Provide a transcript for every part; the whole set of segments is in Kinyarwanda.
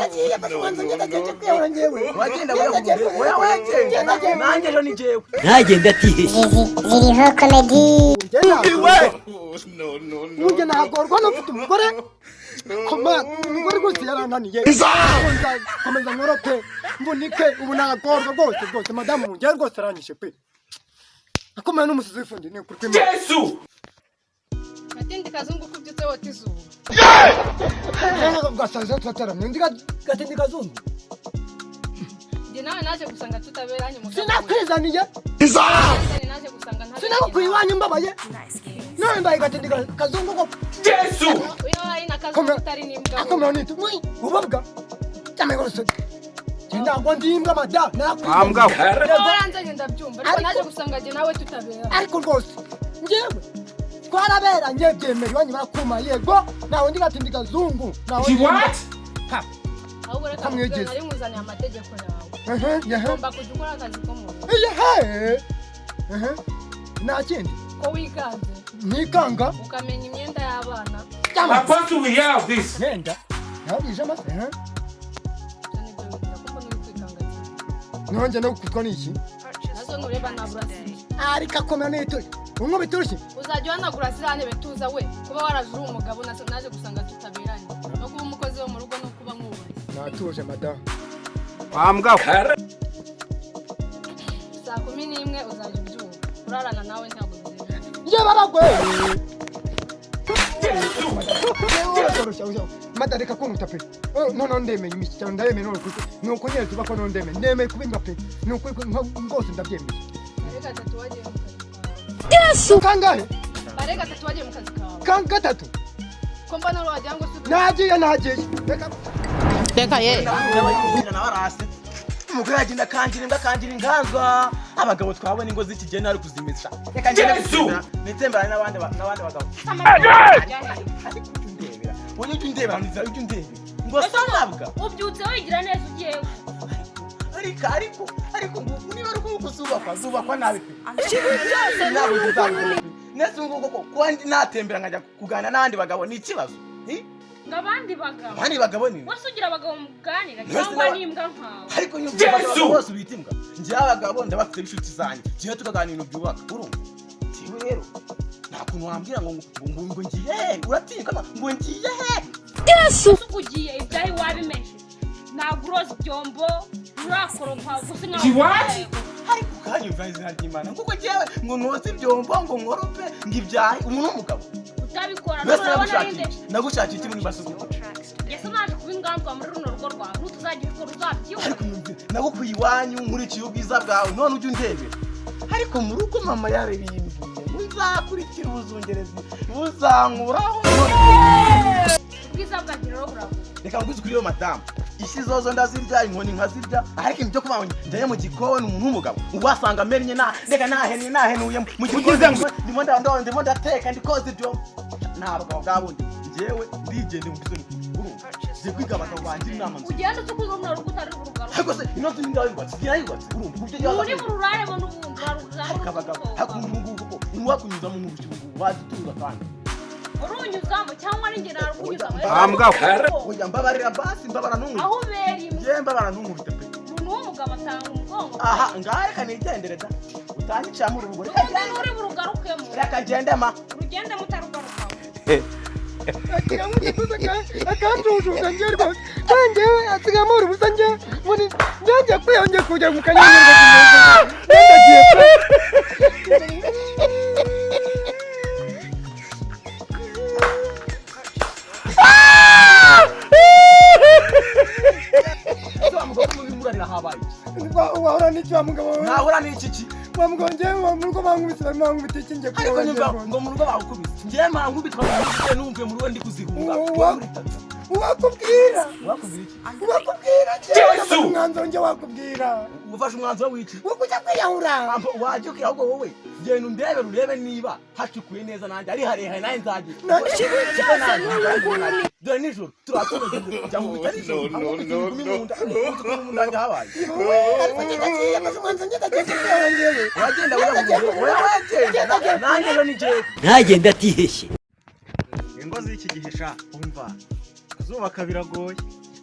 ndagiye bakubanza ndagiye kwihora ngewe wagenda oya wagenda nanjye ejo ni jewe ntagenda atihishe ziriho komedi Uje nagorwa no mfite umugore koma umugore rwose yarananiye komeza nkoroke mbunike ubu nagorwa rwose madamu munjye rwose aranyishe pe akomeye n'umusizi w'ifundi ni kuri Yesu Atindi kazungu kubyutse wote izuba. gasaza tutaramye ndiga gatindi kazungu Ndi nawe naje gusanga tutaberanye mu sinakwizaniye naje gusanga nta sinakwiwanye mbabaye nawe mbaye gatindi kazungu ko Yesu uyo ari na kazungu utari nimbwa akomeye nitu ubabwa cyane rwose ndangwa ndimbwa mada ambwa baranzanye ndabyumva ariko naje gusanga je nawe tutabera ariko rwose ngewe twarabera ngiye byemera iwanyu barakuma yego nawe ndi gatindi kazungu nawe what ahubwo reka nari muzaniye amategeko yawe ngomba kujya ukora akazi ko mu nakindi ko wikanze nikanga ukamenya imyenda y'abana How do we have this? Nenda nabije amase nonje no kutwa niki nazo nureba na burasi ariko akomeye nito umwe biturushye uzajya wanagura sirane betuza we kuba warajuru umugabo naje gusanga tutaberanye no kuba umukozi wo mu rugo no kuba mwubaye natuje madam ambwa saa 11 uzajya ubyuka kurarana nawe ntabwo bizemera ye babagwe madareka ko mutape no ndemeye imikino ndemeye no kunyeza bako no ndemeye kubimba pe no ngose ndabyemeye bareka tatu wagiye mu kazi Yesu kangahe bareka tatu wagiye mu kazi kawe kan gatatu ko mbona wagira ngo nagiye reka ye na warase umugore agenda kangira inganzwa abagabo twabona ingo zikigena ari kuzimisha reka ngende nitembera n'abandi bagabo Wonye undeba nziza undebe ngo sanabwa ubyutse wigira neza ugiye ariko niba ari kuzubakwa nabi pe nabi uzabona nese ngo kwandi natembera nkajya kugana n'abandi bagabo ni ikibazo ngabandi bagabo ni wose ugira abagabo muganira cyangwa nimbwa nkawe ariko nyumva bose ubitimbwa ngiye abagabo ndabafite inshuti zanjye gihe tukaganira ibintu byubaka urumva tiwe rero nakuntu wambwira ngo ngiye uratinka ngo ngiye Yesu ugiye ibyahi wabimeje naguroza byombo urakoropa gusa nkawe ariko kanyumva izina ry'Imana kuko giyewe ngo noze byombo ngo nkorope ngibyahi umuntu w'umugabo utabikora nagushakira iki muri basuku Yesu naje kubinganzwa muri runo rugo rwawe nutuzagira ko ruzabyiwe ariko nagukuye iwanyu muri ubwiza bwawe none ujye undebera ariko mu rugo mama yarebiye nzakurikira ubuzungerezi buzankuraho ubwiza bwagira rero burago reka nguzi kuri yo madamu isi zozo ndazirya inkoni nkazirya ariko ibyo kuba njye mu gikoni umuntu w'umugabo ubasanga mernye reka nahenuye mu gikoni ndimo ndateka ndikoze ibyo ntabwo bwabundi njyewe ndigende mu bisoni je kwiga abagabo bangira inama nzi ugenda tukuzo mu rugo utari urugaro ariko se inoti nindawe yubatse urumva kubyo yaza uri mu rurare bo n'ubundi abagabo hakungugu ko nwakunyuza mu nkuru wadutuza kandi urunyuzamo cyangwa n'ingera rukunyuzamo ambwa oya mbabarira basi mbabara n'umwe aho beri je mbabara n'umwe bitepe umuntu w'umugabo atanga umugongo aha ngareka nigendere da utanyica mu rugo uri mu rugarukemo reka ngende ma urugende mutarugaruka akira mutuzaka akanjujuka nje rwose kangewe asigamura ubusanje muri njye kwiyonge kujya mu kanyanya ngo ndagiye wahora n'iki wa mugabo nahora n'iki wamugonje wa murugo bangubise barimo bangubita ikinje ariko nyumva ngo mu rugo bakubise ngiye mangubitwa numve mu rugo ndi kuzihunga wakubwira Yesu umwanzuro nje wakubwira ufashe umwanzuro w'iki wo kujya kwiyahura wajye kwiyahura wowe genda urebe niba hacukuye neza nanjye ari harehaye nawe nzagiye dore nijoro turakomeza kujya mu bitaro ntagenda atiheshe ingo z'iki gihe sha umva kuzubaka biragoye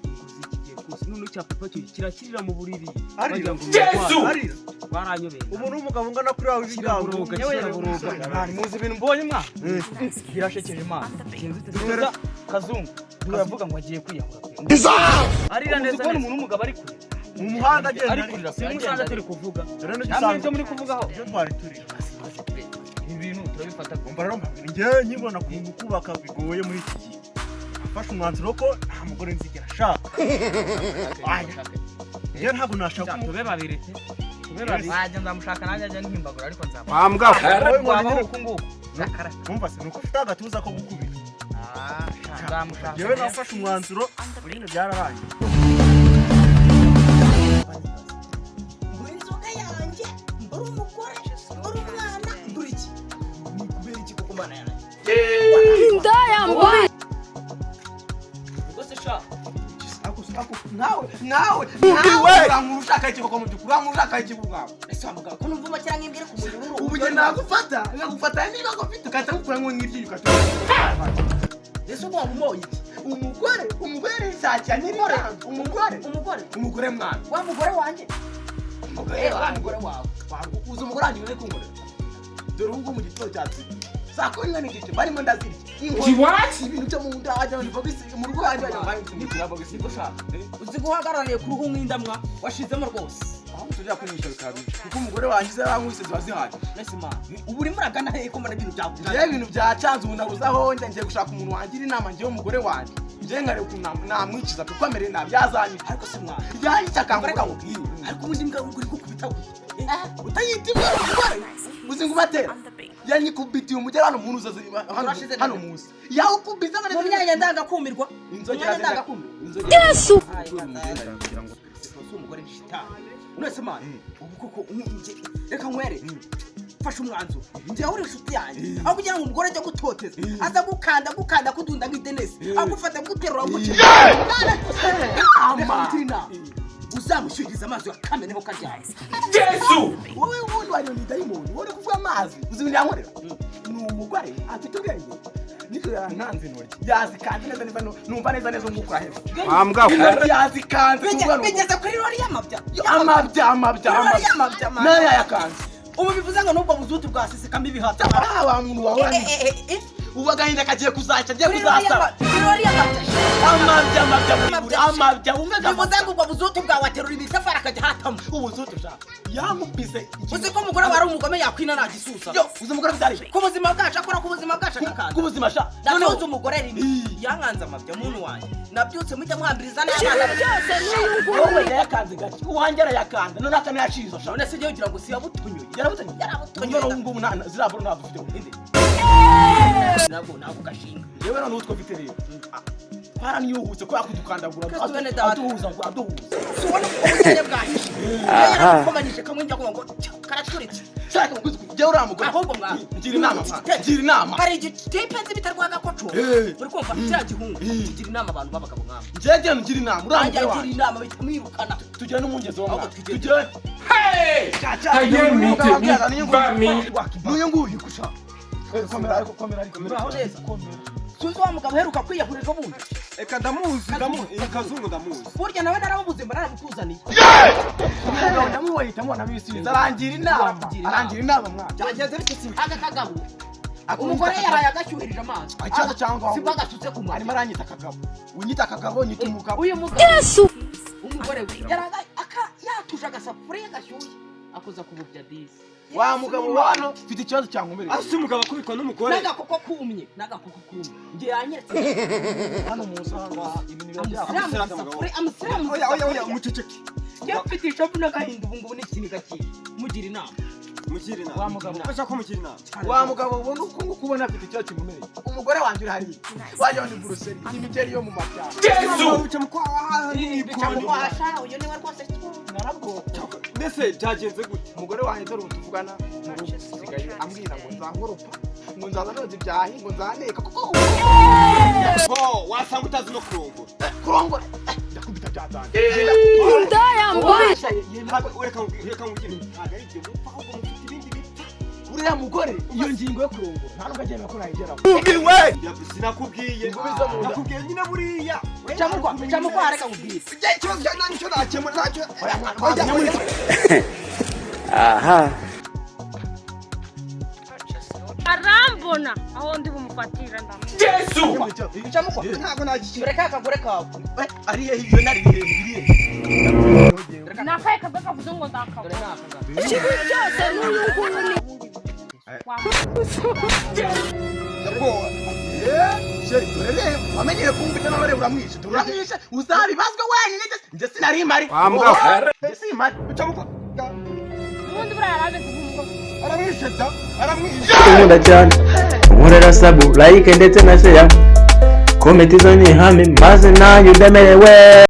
ingo z'iki gihe none cya papa cyo kirakirira mu buriri Arira. Yesu Arira. baranyobeye Umuntu w'umugabo ungana kuri wawe ibigango. Ntari muzi ibintu mbonye mwa birashekeje imana duza kazungu turavuga ngo agiye kwiyahura arira neza uzi ko umuntu w'umugabo ari kure Mu muhanda agenda ari kurira simusanze turi kuvuga Rero namwe n'igisanzwe ibyo muri kuvugaho byo twari turi. ibintu turabifata Umva rero njye nkibona kuntu kubaka bigoye muri iki gihe. Afashe umwanzuro ko nta mugore nzigera ashaka. Njye ntabwo nashaka tube babiri tube babiri wajya nzamushaka nanjye ajya ntimbagura ariko nzaba Wambwa. wabaho uku nguku zakara Umva se nuko ufite agatuza ko gukubita. nzamushaka Yewe nafashe umwanzuro nyine byararangiye. mbura inzoga yanjye mbura umugore mbura umwana mbura iki ni kubera iki kuko mana yanjye ndayambaye rwose sha nawe ushaka iki koko mu byukuri ushaka iki bwawe ese wamuga ko numva makira nk'imbere ku mujuru ubu njye nagufata niba ngufite ukahita ngukura nk'iryinyo ukatuza ese ubwo wamumoye iki umugore yishakira umugore mwana wa mugore wanjye wa mugore wawe uzi umugore wanjye uri kunkorera dore ubu mu gitondo cyatsi saa kumi n'imwe n'igice barimo ndazirya ibintu byo mu nda wajya mu rugo wanjye wajya uzi guhagarariye ku ruhu nk'indamwa washizemo rwose aho tujya kwinisha bikabije kuko umugore wanjye ze yankubise ziba zihaye ese mana ubu urimo uragana hehe ko mbona ibintu byawe njyewe ibintu byacanze ubu nabuze aho njya ngiye gushaka umuntu wangira inama njyewe umugore wanjye njyewe nkareba ukuntu namwiciza kuko amereye nabi yazanyica ariko se mwana yanyica akangureka mubwire ariko ubundi mbwa uri gukubita utayita umugore uzi ngo ubatera yanyikubitiye umugera hano muntu uzaze hano munsi yawukubise mu myanya ndangakumirwa inzogera Yesu umugore shitani unese mana ubu koko reka nkwere fasha umwanzuro njyewe uri inshuti yanjye aho kugira ngo umugore ajye gutoteza aza gukanda kudunda nk'idenesi agufata guterura uzamushyikiriza amazi yakameneho karyaye Yesu wowe wundi wari ni dayimoni wowe kuvuga amazi uzi ibintu yankorera ni umugore afite ubwenge niko yananze ntoryi yazikanze neza niba numva neza nk'ukura hepfo Wambwa. yazikanze bigeze kuri rori y'amabya amabya nayo yayakanze ubu bivuze ngo nubwo buzutu bwasisekamo ibihata wa muntu wahora ubu agahinda kagiye kuzaca agiye kuzasaba rori y'amabya amabya bivuze ngo ubwo buzutu bwawaterura imisafari akajya hatamo ubuzutu sha yamubise uzi ko umugore wari umugome yakwina nta gisusa yo uzi umugore byari ku buzima bwacu akora ku buzima bwacu akakanda ku buzima sha nabyutse umugore rimwe yankanze amabya muntu wanjye nabyutse mujya muhambiriza n'abana wowe yayakanze gake uwanjye arayakanda none akanayashiza sha none se njyewe ugira ngo siyabutunyuye yarabutonye none ubu zirabura ntabwo ufite indi nabwo gashinga yewe none utwo mfite rero twaraniyuhutse ko yakudukandagura aduhuza ngo aduhuza ubona ko ubujyanye bwahishe yarakomanyije kamwe njya kuvuga ngo karaturitse shaka nguzi kujya uramugura ahubwo mwa ngira inama hari igitipe nzi bitarwa gakoco uri kumva cya gihungu kigira inama abantu babagabo nk'abo njye ngira inama uramugura agira inama bitamwirukana tugende n'umungezi wo mwana tugende n'uyu nguyu gushaka komera uraho neza suzi wa mugabo uheruka kwiyahurira ubundi Eka ndamuzi kazungu ndamuzi. burya nawe naramubuze mba narabikuzaniye umugabo ndamuwahita mubona bisubiza arangira inama mwana byageze bitse aka kagabo umugore yaraye agashyuhirije amazi ikibazo cyangwa sibwo agasutse ku arimo aranyita akagabo unyita akagabo nyita umugabo uyu mugabo Yesu umugore we yaraga yatuje agasafuriya gashyushye akoza ku bubya disi wa mugabo wano mfite ikibazo cyankomereye Asi umugabo akubitwa n'umugore. n'agakoko kumye njye yanyeretse hano mu nsanga ibintu bya amusiramu Oya muceceke. mfite ishavu n'agahinda ubu ngubu n'ikintu gake mugira inama Mukiri inama. Wa mugabo. Bashaka ko mukiri inama. wa mugabo ubona uko kubona afite ikibazo kimumereye umugore wanjye uri hariya wajya ni buruseli imigeri yo mu mapya Yesu bica mu kwaha bica mu kwasha uyu niwe rwose narabwo mbese byagenze gute? umugore wanjye dore ubu tuvugana sigaye ambwira ngo nzankoropa ngo nzaza noza ibyahi ngo nzaneka kuko wasanga utazi no kurongora. kurongora ndakubita byazanye ndayambaye Reka nkubwire ntabwo ari ibyo mupfa ahubwo mufite ibindi bipfa. uriya mugore iyo ngingo yo kurongora nta nubwo agenda ko nayigeraho Sinakubwiye. Ingubi zo mu nda. Nakubwiye nyine buriya. We camukwa reka ubwire ikibazo cya nani cyo nakemura nacyo oya mwana waza nyamuri aha arambona aho ndi bumufatira ndamwe Yesu! camukwa ntabwo nagishyira reka akagore kawe ari he iyo nari he nakaye kabe kavuze ngo ndakawe dore naka byose n'uyu nguyu ni sheri dore rero wamenyeye kumvita n'abare uramwishe turamwishe uzabibazwe wenyine njye sinari mari njye simari ucamuka ubundi buriya yarabeze nk'umugabo aramwishe da aramwishe nkunda cyane nkorera sabu like ndetse na share comment izo ni hame maze nanyu udemerewe